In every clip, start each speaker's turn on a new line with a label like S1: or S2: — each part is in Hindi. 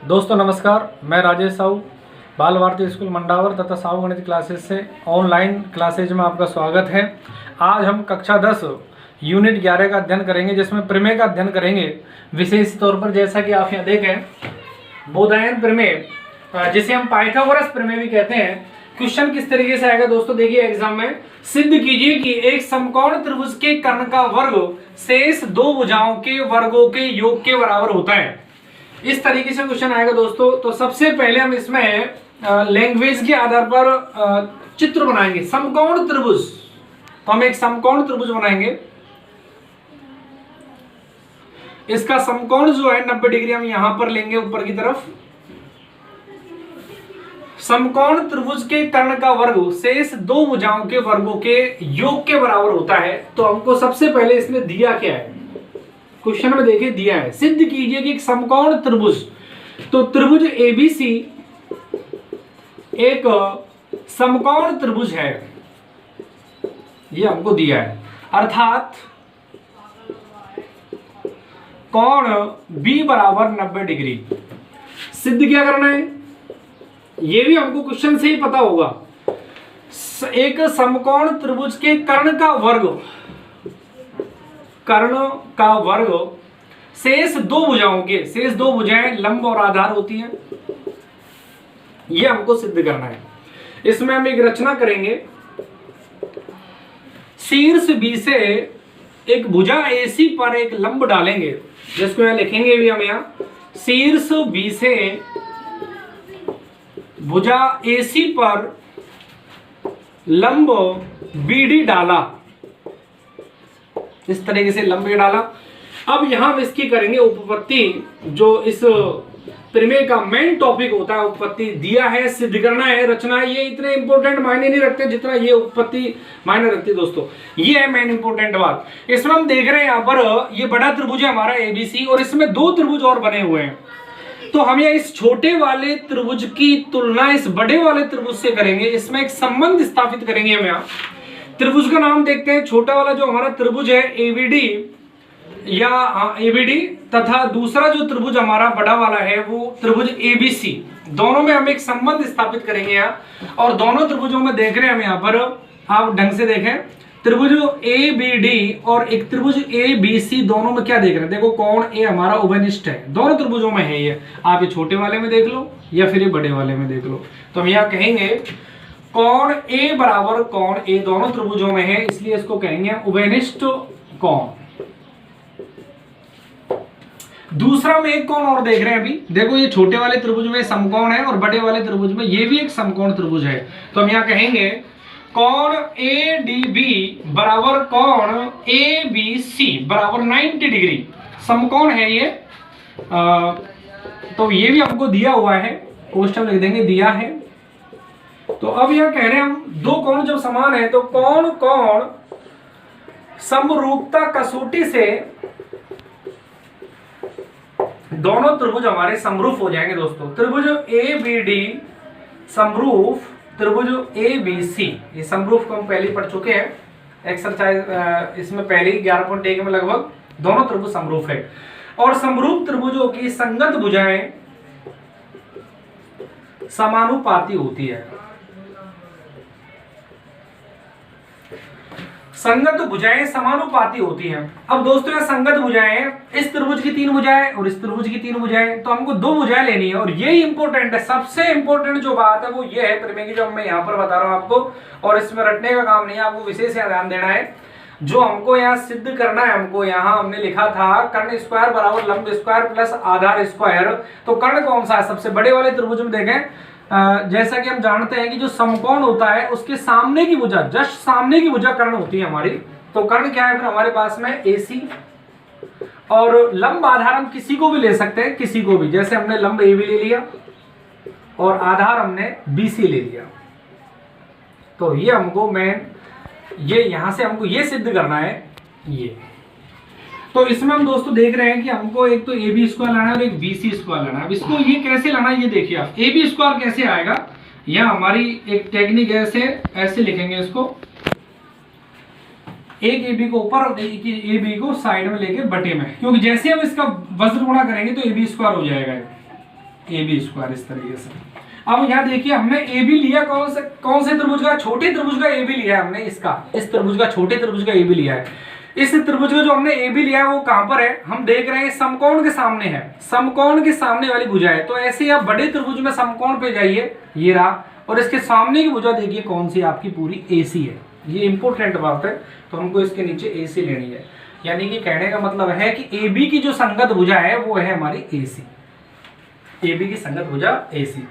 S1: दोस्तों नमस्कार, मैं राजेश साहू बाल भारती स्कूल मंडावर तथा साहू गणित क्लासेस से ऑनलाइन क्लासेज में आपका स्वागत है। आज हम कक्षा 10 यूनिट 11 का अध्ययन करेंगे, जिसमें प्रमेय का अध्ययन करेंगे। विशेष तौर पर जैसा कि आप यहाँ देखें, बोधायन प्रमेय, जिसे हम पाइथागोरस प्रमेय भी कहते हैं। क्वेश्चन किस तरीके से आएगा दोस्तों, देखिए एग्जाम में, सिद्ध कीजिए कि एक समकोण त्रिभुज के कर्ण का वर्ग शेष दो भुजाओं के वर्गों के योग के बराबर होता है। इस तरीके से क्वेश्चन आएगा दोस्तों। तो सबसे पहले हम इसमें लैंग्वेज के आधार पर चित्र बनाएंगे। समकोण त्रिभुज, तो हम एक समकोण त्रिभुज बनाएंगे। इसका समकोण जो है 90 डिग्री हम यहां पर लेंगे ऊपर की तरफ। समकोण त्रिभुज के कर्ण का वर्ग शेष दो भुजाओं के वर्गों के योग के बराबर होता है। तो हमको सबसे पहले इसमें दिया क्या है, क्वेश्चन में देखिए दिया है, सिद्ध कीजिए कि एक समकोण त्रिभुज, तो त्रिभुज एबीसी एक समकोण त्रिभुज है, ये हमको दिया है। अर्थात कोण बी बराबर 90 डिग्री। सिद्ध क्या करना है, ये भी हमको क्वेश्चन से ही पता होगा। एक समकोण त्रिभुज के कर्ण का वर्ग शेष दो भुजाओं के, शेष दो भुजाएं लंब और आधार होती हैं, ये हमको सिद्ध करना है। इसमें हम एक रचना करेंगे। शीर्ष बी से एक भुजा एसी पर एक लंब डालेंगे, जिसको यहां लिखेंगे भी हम, यहां शीर्ष बी से भुजा एसी पर लंब बीडी डाला, इस तरीके से लंबे डाला। अब यहां हम इसकी करेंगे उपपत्ति, जो इस प्रमेय का मेन टॉपिक होता है। उपपत्ति दिया है, सिद्ध करना है, रचना है। ये इतने इंपॉर्टेंट मायने नहीं रखते जितना ये उपपत्ति मायने रखती है दोस्तों। ये है मेन इंपॉर्टेंट बात। इसमें हम देख रहे हैं, यहाँ पर ये बड़ा त्रिभुज है हमारा एबीसी, और इसमें दो त्रिभुज और बने हुए हैं। तो हम यहाँ इस छोटे वाले त्रिभुज की तुलना इस बड़े वाले त्रिभुज से करेंगे। इसमें एक संबंध स्थापित करेंगे हम। यहाँ त्रिभुज का नाम देखते हैं। छोटा वाला जो हमारा त्रिभुज है एबीडी या एबीडी, तथा दूसरा जो त्रिभुज हमारा बड़ा वाला है वो त्रिभुज एबीसी। दोनों में हम एक संबंध स्थापित करेंगे यहाँ। और दोनों त्रिभुजों में देख रहे हैं हम यहाँ पर, आप ढंग से देखें, त्रिभुज एबीडी और एक त्रिभुज एबीसी, दोनों में क्या देख रहे हैं, देखो कोण ए हमारा उभयनिष्ठ है, दोनों त्रिभुजों में है ये। आप ये छोटे वाले में देख लो या फिर ये बड़े वाले में देख लो। तो हम यहाँ कहेंगे कोण ए बराबर कोण ए, दोनों त्रिभुजों में है, इसलिए इसको कहेंगे उभयनिष्ठ कोण। दूसरा में एक कोण और देख रहे हैं अभी, देखो ये छोटे वाले त्रिभुज में समकोण है और बड़े वाले त्रिभुज में ये भी एक समकोण त्रिभुज है। तो हम यहाँ कहेंगे कोण एडीबी बराबर कोण एबीसी बराबर 90 डिग्री। समकोण है ये। तो ये भी हमको दिया हुआ है, क्वेश्चन लिख देंगे दिया है। तो अब यह कह रहे हैं हम, दो कोण जब समान है तो कोण कोण समरूपता कसौटी से दोनों त्रिभुज हमारे समरूप हो जाएंगे दोस्तों। त्रिभुज एबीडी समरूप त्रिभुज एबीसी, ये समरूप को हम पहले पढ़ चुके हैं एक्सरसाइज, इसमें पहले 11.1 में लगभग दोनों त्रिभुज समरूप है। और समरूप त्रिभुजों की संगत भुजाएं समानुपाती होती है। संगत भुजाएं समानुपाती होती हैं। अब दोस्तों यह संगत भुजाएं, इस त्रिभुज की 3 भुजाएं और इस त्रिभुज की 3 भुजाएं, तो हमको 2 भुजाएं लेनी है। और ये इंपॉर्टेंट है, सबसे इंपॉर्टेंट जो बात है वो ये है प्रमेय की, जो मैं यहाँ पर बता रहा हूँ आपको। और इसमें रटने का काम नहीं है, आपको विशेष ध्यान देना है। जो हमको यहाँ सिद्ध करना है, हमको यहाँ हमने लिखा था कर्ण स्क्वायर बराबर लंब स्क्वायर प्लस आधार स्क्वायर। तो कर्ण कौन सा है, सबसे बड़े वाले त्रिभुज में देखें, जैसा कि हम जानते हैं कि जो समकोण होता है उसके सामने की भुजा, जस्ट सामने की भुजा कर्ण होती है हमारी। तो कर्ण क्या है फिर हमारे पास में एसी, और लंब आधार हम किसी को भी ले सकते हैं, किसी को भी, जैसे हमने लंब ए भी ले लिया और आधार हमने बीसी ले लिया। तो ये हमको ये यहां से हमको ये सिद्ध करना है ये। तो इसमें हम दोस्तों देख रहे हैं कि हमको एक तो ए बी स्क्वायर लाना है और एक बी सी स्क्वायर लाना है। अब इसको ये कैसे लाना है ये देखिए आप, ए बी स्क्वायर कैसे आएगा, यह हमारी एक टेक्निक ऐसे लिखेंगे इसको, एक ए बी को ऊपर और ए बी को साइड में लेके बटे में, क्योंकि जैसे हम इसका वज्र गुणा करेंगे तो ए बी स्क्वायर हो जाएगा। ए बी स्क्वायर, इस तरीके से। अब यहाँ देखिए हमने ए बी लिया कौन से त्रिभुज का, छोटे त्रिभुज का ए बी लिया है हमने, इसका, इस त्रिभुज का, छोटे त्रिभुज का ए बी लिया है। इस त्रिभुज का जो हमने ए बी लिया है वो कहां पर है, हम देख रहे हैं समकोण के सामने है, समकोण के सामने वाली भुजा है। तो ऐसे आप बड़े त्रिभुज में समकोण पे जाइए, ये रहा, और इसके सामने की भुजा देखिए कौन सी, आपकी पूरी AC है। ये इंपॉर्टेंट बात है, तो हमको इसके नीचे AC लेनी है। यानी कि कहने का मतलब है कि AB की जो संगत भुजा है वो है हमारी AC, AB की संगत भुजा AC।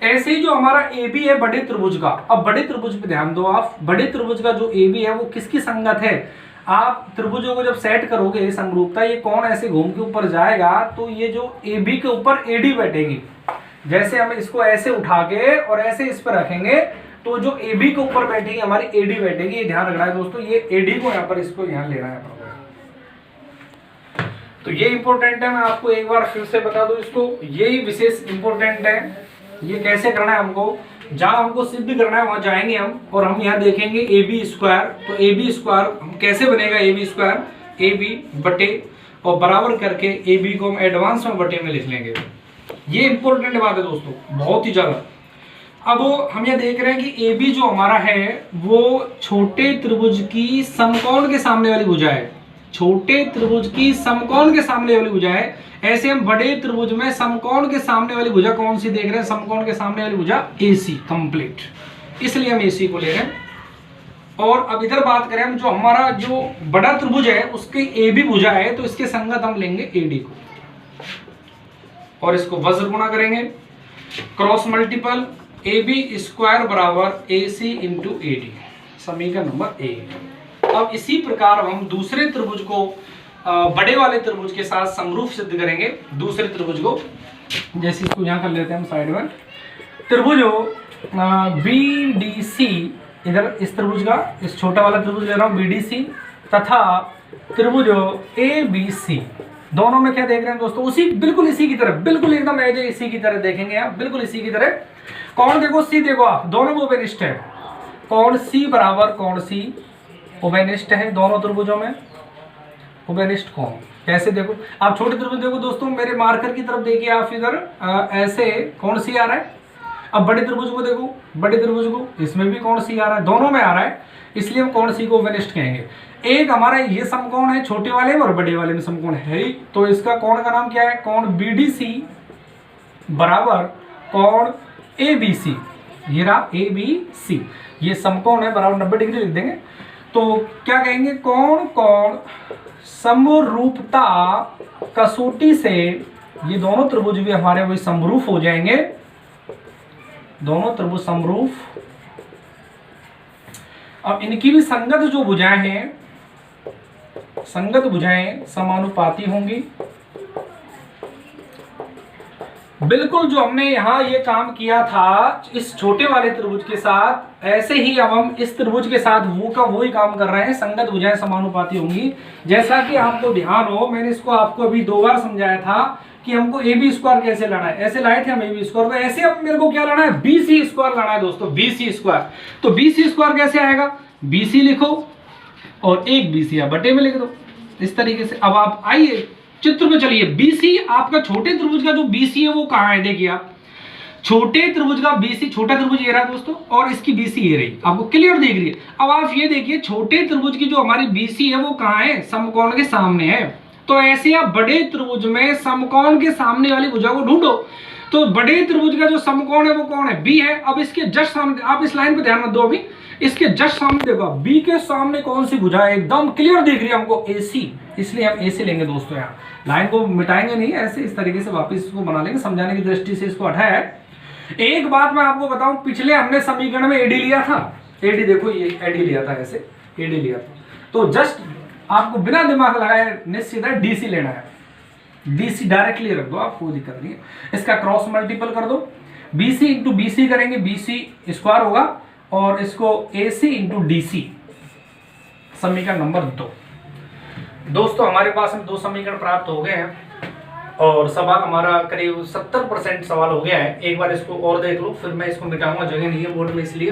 S1: ऐसे ही जो हमारा AB है बड़े त्रिभुज का, अब बड़े त्रिभुज पे ध्यान दो आप, बड़े त्रिभुज का जो AB है वो किसकी संगत है। आप त्रिभुजों को जब सेट करोगे समरूपता, ये कौन ऐसे घूम के ऊपर जाएगा तो ये जो AB के ऊपर AD बैठेगी। जैसे हम इसको ऐसे उठा के और ऐसे इस पर रखेंगे तो जो AB के ऊपर बैठेगी हमारी AD बैठेगी। ये ध्यान रखना है दोस्तों, ये AD को यहाँ पर इसको यहाँ लेना है। तो ये इंपॉर्टेंट है, मैं आपको एक बार फिर से बता दूं इसको, यही विशेष इंपॉर्टेंट है। ये कैसे करना है, हमको जहां हमको सिद्ध करना है वहां जाएंगे हम, और हम यहाँ देखेंगे ए बी स्क्वायर। तो ए बी स्क्वायर कैसे बनेगा, a b square a b बटे और बराबर करके ए बी को हम एडवांस में बटे में लिख लेंगे। ये इंपॉर्टेंट बात है दोस्तों, बहुत ही ज्यादा। अब हम ये देख रहे हैं कि ए बी जो हमारा है वो छोटे त्रिभुज की समकोण के सामने वाली भुजा है, छोटे त्रिभुज की समकोण के सामने वाली भुजा है। ऐसे हम बड़े त्रिभुज में समकोण के सामने वाली भुजा कौन सी देख रहे हैं, समकोण के सामने वाली भुजा AC कंप्लीट, इसलिए हम AC को ले रहे हैं। और अब इधर बात करें हम, जो हमारा जो बड़ा त्रिभुज है उसकी AB भुजा है, तो इसके संगत हम लेंगे AD को और इसको वज्र गुणा करेंगे, क्रॉस मल्टीपल AB स्क्वायर बराबर AC इंटू AD, समीकरण नंबर 1। अब इसी प्रकार हम दूसरे त्रिभुज को बड़े वाले त्रिभुज के साथ समरूप सिद्ध करेंगे। दूसरे त्रिभुज को, जैसे इसको यहाँ कर लेते हैं हम साइड में, त्रिभुज BDC, इधर इस त्रिभुज का, इस छोटा वाला त्रिभुज ले रहा हूँ BDC, तथा त्रिभुज ABC, दोनों में क्या देख रहे हैं दोस्तों, उसी बिल्कुल इसी की तरह, बिल्कुल एकदम एज इसी की तरह देखेंगे आप, बिल्कुल इसी की तरह। कौन देखो C देखो आप, दोनों में उभयनिष्ठ है, कौन C बराबर कौन C उभयनिष्ठ है, दोनों त्रिभुजों में उभयनिष्ठ कौन। कैसे देखो आप, छोटे त्रिभुज देखो दोस्तों, मेरे मार्कर की तरफ देखिए आप, इधर ऐसे कौन सी आ रहा है। अब बड़े त्रिभुज को देखो, बड़े त्रिभुज को, इसमें भी कौन सी आ रहा है, दोनों में आ रहा है, इसलिए हम कौन सी को उभयनिष्ठ कहेंगे। एक हमारा ये समकोण है, छोटे वाले में और बड़े वाले में समकोण है ही, तो इसका कोण का नाम क्या है, कोण BDC बराबर कोण ABC, ये रहा ABC, ये समकोण है, बराबर 90 डिग्री लिख देंगे। तो क्या कहेंगे, कोण समरूपता कसौटी से ये दोनों त्रिभुज भी हमारे वही समरूप हो जाएंगे, दोनों त्रिभुज समरूप। अब इनकी भी संगत जो भुजाएं हैं, संगत भुजाएं समानुपाती होंगी। बिल्कुल जो हमने यहाँ ये काम किया था इस छोटे वाले त्रिभुज के साथ, ऐसे ही अब हम इस त्रिभुज के साथ वही काम कर रहे हैं, संगत भुजाएं समानुपाती होंगी। जैसा कि आपको ध्यान हो, मैंने इसको आपको अभी 2 बार समझाया था कि हमको AB स्क्वायर कैसे लाना है, ऐसे लाए थे हम AB स्क्वायर को, ऐसे अब मेरे को क्या लाना है, BC स्क्वायर लाना है दोस्तों, BC स्क्वायर। तो BC स्क्वायर कैसे आएगा, BC लिखो और एक BC आप बटे में लिख दो, इस तरीके से। अब आप आइए चित्र में चलिए, BC आपका छोटे त्रिभुज का जो BC है वो कहाँ है, देखिए आप, छोटे त्रिभुज का BC, छोटा त्रिभुज ये रहा दोस्तों, और इसकी BC ये रही, आपको क्लियर दिख रही है। अब आप ये देखिए छोटे त्रिभुज की जो हमारी BC है वो कहाँ है, समकोण के सामने है। तो ऐसे आप बड़े त्रिभुज में समकोण के सामने वाली भुजा को ढूंढो। तो बड़े त्रिभुज का जो समकोण है वो कौन है, B है। अब इसके जस्ट सामने, आप इस लाइन पे ध्यान मत दो अभी, इसके जस्ट सामने देखो, B के सामने कौन सी भुजा है, एकदम क्लियर दिख रही है हमको, AC, इसलिए हम AC लेंगे दोस्तों। यहाँ लाइन को मिटाएंगे नहीं, ऐसे इस तरीके से वापस इसको बना लेंगे, समझाने की दृष्टि से इसको हटाया है। एक बात मैं आपको बताऊं, पिछले हमने समीकरण में AD लिया था, AD देखो ये AD लिया था, ऐसे AD लिया था, तो जस्ट आपको बिना दिमाग लगाए निश्चित है DC लेना है, DC डायरेक्टली रख दो आप, कोई दिक्कत नहीं है। इसका क्रॉस मल्टीपल कर दो, BC इंटू BC करेंगे, BC स्क्वायर होगा, और इसको AC इंटू DC, समीकरण नंबर 2। दोस्तों हमारे पास में 2 समीकरण प्राप्त हो गए हैं और सवाल हमारा करीब 70% सवाल हो गया है। एक बार इसको और देख लो, फिर मैं इसको मिटाऊंगा, जगह नहीं है बोर्ड में, इसलिए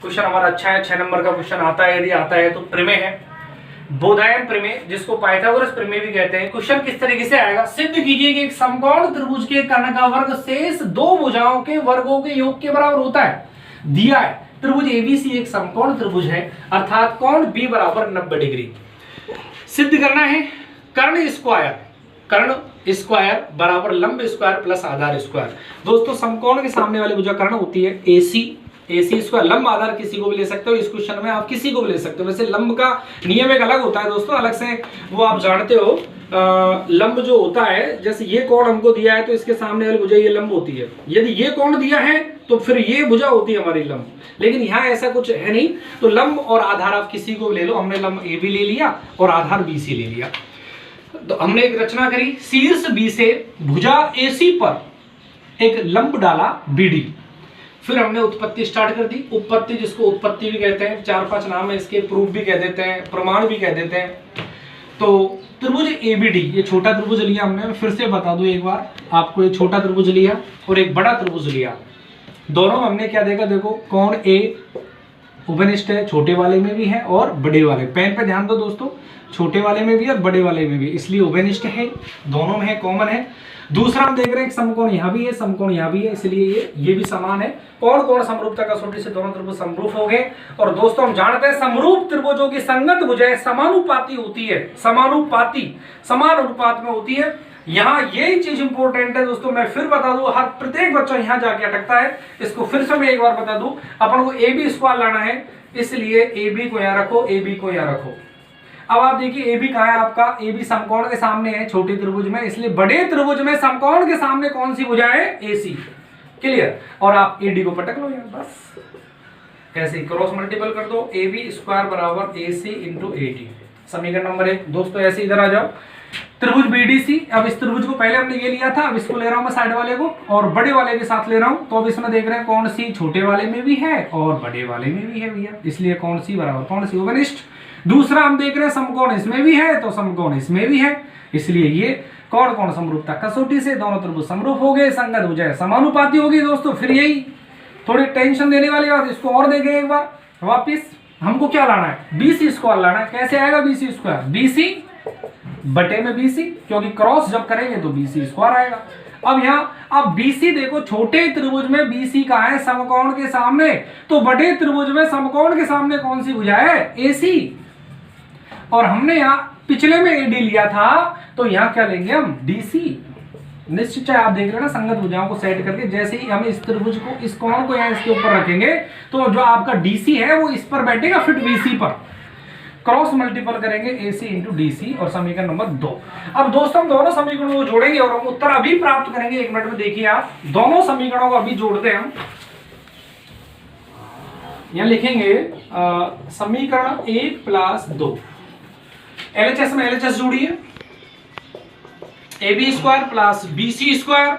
S1: क्वेश्चन हमारा अच्छा है। 6 नंबर का क्वेश्चन आता है, यदि आता है तो प्रमेय है। बोधायन प्रमेय, जिसको पाइथागोरस प्रमेय भी कहते हैं। क्वेश्चन किस तरीके से आएगा, सिद्ध कीजिए कि एक समकोण त्रिभुज के कर्ण का वर्ग शेष दो भुजाओं के वर्गों के योग के बराबर होता है। दिया है त्रिभुज एबीसी एक समकोण त्रिभुज है, अर्थात कोण बी बराबर 90 डिग्री। सिद्ध करना है कर्ण स्क्वायर बराबर लंब स्क्वायर प्लस आधार स्क्वायर। दोस्तों समकोण के सामने वाली भुजा कर्ण होती है AC स्क्वायर। लंब आधार किसी को भी ले सकते हो, इस क्वेश्चन में आप किसी को भी ले सकते हो। वैसे लंब का नियम एक अलग होता है दोस्तों, अलग से वो आप जानते हो। लंब जो होता है, जैसे ये कोण हमको दिया है तो इसके सामने वाली भुजा ये लंब होती है। यदि ये कोण दिया है तो फिर ये भुजा होती है हमारी लंब, लेकिन यहाँ ऐसा कुछ है नहीं। तो लंब और आधार आप किसी को भी ले लो। हमने लंब AB ले लिया और आधार BC ले लिया। तो हमने एक रचना करी, शीर्ष B से भुजा AC पर एक लंब डाला BD। फिर हमने उत्पत्ति स्टार्ट कर दी। उत्पत्ति, जिसको उत्पत्ति भी कहते हैं, 4-5 नाम है इसके, प्रूफ भी कह देते हैं, प्रमाण भी कह देते हैं। तो त्रिभुज ABD, ये छोटा त्रिभुज लिया हमने, मैं फिर से बता दूं एक बार आपको, ये छोटा त्रिभुज लिया और एक बड़ा त्रिभुज लिया। दोनों में हमने क्या देखा, देखो कोण A उपनिष्ठ है, छोटे वाले में भी है और बड़े वाले। पेन पे ध्यान दो दोस्तों, छोटे वाले में भी और बड़े वाले में भी, इसलिए उपनिष्ठ है, दोनों में है, कॉमन है। दूसरा हम देख रहे हैं समकोण यहाँ भी है, समकोण यहाँ भी है, इसलिए ये भी समान है। कोण समरूपता कसौटी से दोनों त्रिभुज समरूप हो गए। और दोस्तों हम जानते हैं समरूप त्रिभुजों की संगत भुजाएं समानुपाती होती है, समान अनुपात में होती है। यहाँ यही चीज इंपॉर्टेंट है दोस्तों, मैं फिर बता दूं, हर प्रत्येक बच्चा यहाँ जाके अटकता है। इसको फिर से मैं एक बार बता दूं, अपन को AB स्क्वायर लाना है, इसलिए AB को यहाँ रखो, AB को यहाँ रखो। अब आप देखिए AB कहाँ है आपका, AB समकोण के सामने है छोटे त्रिभुज में, इसलिए बड़े त्रिभुज में समकोण के सामने कौन सी भुजा है, AC। क्लियर। और आप AD को पटक लो यार, बस ऐसे ही क्रॉस मल्टीपल कर दो, AB स्क्वायर बराबर AC इंटू AD, समीकरण नंबर 1। दोस्तों ऐसे इधर आ जाओ, त्रिभुज BDC। अब इस त्रिभुज को पहले हमने ये लिया था, अब इसको ले रहा हूं मैं साइड वाले को और बड़े वाले के साथ ले रहा हूं। तो अब इसमें देख रहे हैं कौन सी छोटे वाले में भी है और बड़े वाले में भी है भैया, इसलिए कौन सी बराबर कौन सी, उपनिष्ठ। दूसरा हम देख रहे हैं समकोण इसमें भी है तो समकोण इसमें भी है, इसलिए ये कोण समरूपता कसौटी से दोनों त्रिभुज समरूप हो गए, संगत भुजाएं समानुपाती होगी। दोस्तों फिर यही थोड़ी टेंशन देने वाली बात, इसको और देखें एक बार वापिस। हमको क्या लाना है, BC स्क्वायर लाना है। कैसे आएगा BC स्क्वायर, BC बटे में BC, क्योंकि क्रॉस जब करेंगे तो BC स्क्वायर आएगा। अब यहाँ अब BC देखो, छोटे त्रिभुज में BC का है समकोण के सामने, तो बड़े त्रिभुज में समकोण के सामने कौन सी भुजा है, AC। और हमने यहाँ पिछले में AD लिया था, तो यहाँ क्या लेंगे हम, DC। निश्चित आप देख रहे हैं ना, संगत भुजाओं को सेट करके जैसे ही हम इस त्रिभुज को, इस कोण को यहाँ इसके ऊपर रखेंगे, तो जो आपका DC है वो इस पर बैठेगा फिट BC पर। क्रॉस मल्टीपल करेंगे AC इंटू DC और समीकरण नंबर 2। अब दोस्तों हम दोनों समीकरणों को जोड़ेंगे और हम उत्तर अभी प्राप्त करेंगे। 1 मिनट में देखिए आप, दोनों समीकरणों को अभी जोड़ते हैं हम। यहां लिखेंगे समीकरण 1 प्लस 2, LHS में LHS जोड़िए, AB square plus BC square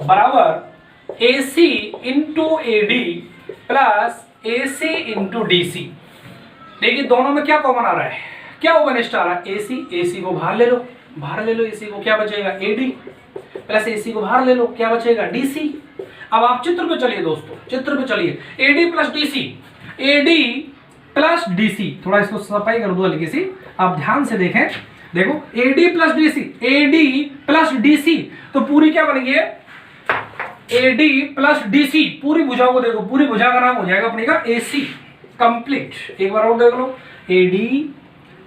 S1: बराबर AC into AD plus AC into DC। देखिए दोनों में क्या कॉमन आ रहा है, क्या उपनिष्ठ आ रहा है, AC को बाहर ले लो, AC को, क्या बचेगा AD प्लस AC को बाहर ले लो, क्या बचेगा DC। अब आप चित्र पे चलिए दोस्तों, चित्र पे चलिए, AD प्लस DC, थोड़ा इसको सफाई कर दो हल्की सी, आप ध्यान से देखें, देखो AD प्लस DC, तो पूरी क्या बनेगी, AD प्लस DC, पूरी भुजाओं को देखो, पूरी भुजा का नाम हो जाएगा अपने का AC कंप्लीट। एक बार और देख लो, AD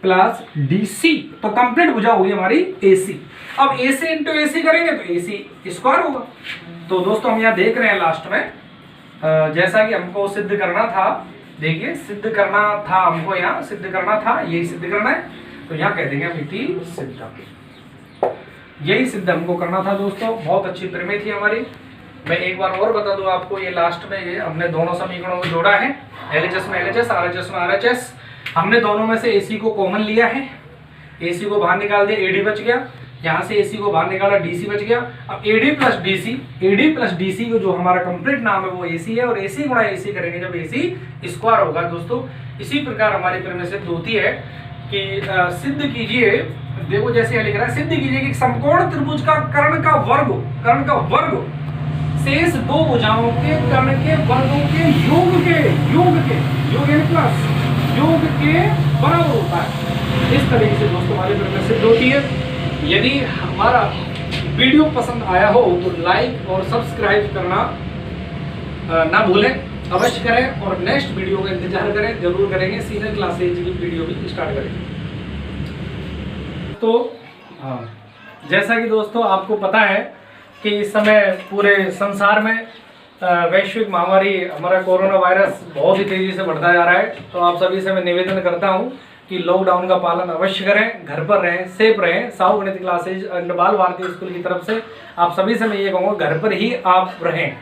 S1: प्लस DC, तो कंप्लीट भुजा होगी हमारी AC। अब AC इंटू AC करेंगे तो AC स्क्वायर होगा। तो दोस्तों हम यहाँ देख रहे हैं लास्ट में, जैसा कि हमको सिद्ध करना था, देखिए सिद्ध करना था हमको, यहाँ सिद्ध करना था, यही सिद्ध करना है, तो यहाँ कह देंगे इति सिद्ध, यही सिद्ध हमको करना था दोस्तों। बहुत अच्छी प्रमेय थी हमारी। मैं एक बार और बता दूं आपको, ये लास्ट में ये हमने दोनों समीकरणों को जोड़ा है, LHS में LHS, RHS में RHS। हमने दोनों में से AC को कॉमन लिया है, AC को बाहर निकाल दिया, AD बच गया, यहाँ से AC को बाहर निकाला, DC बच गया। अब AD प्लस DC को जो हमारा कंप्लीट नाम है वो AC है, और AC गुणा AC करेंगे जब AC स्क्वायर होगा दोस्तों। इसी प्रकार हमारी प्रमेय सिद्ध होती है कि सिद्ध कीजिए, देखो जैसे लिख रहा है, सिद्ध कीजिए कि समकोण त्रिभुज का कर्ण का वर्ग शेष दो भुजाओं के कर्ण के वर्गों के योग यानी प्लस योग के बराबर होता है। इस तरीके से दोस्तों हमारे प्रमेय सिद्ध होती है। यदि हमारा वीडियो पसंद आया हो तो लाइक और सब्सक्राइब करना ना भूलें, अवश्य करें। और नेक्स्ट वीडियो का इंतजार करें, जरूर करेंगे। सीनियर क्लासेज की वीडियो भी स्टार्ट करेंगे। तो जैसा कि दोस्तों आपको पता है कि इस समय पूरे संसार में वैश्विक महामारी हमारा कोरोना वायरस बहुत ही तेजी से बढ़ता जा रहा है। तो आप सभी से मैं निवेदन करता हूं कि लॉकडाउन का पालन अवश्य करें, घर पर रहें, सेफ रहें। साहू गणित क्लासेज बाल भारती स्कूल की तरफ से आप सभी से मैं ये कहूँगा घर पर ही आप रहें।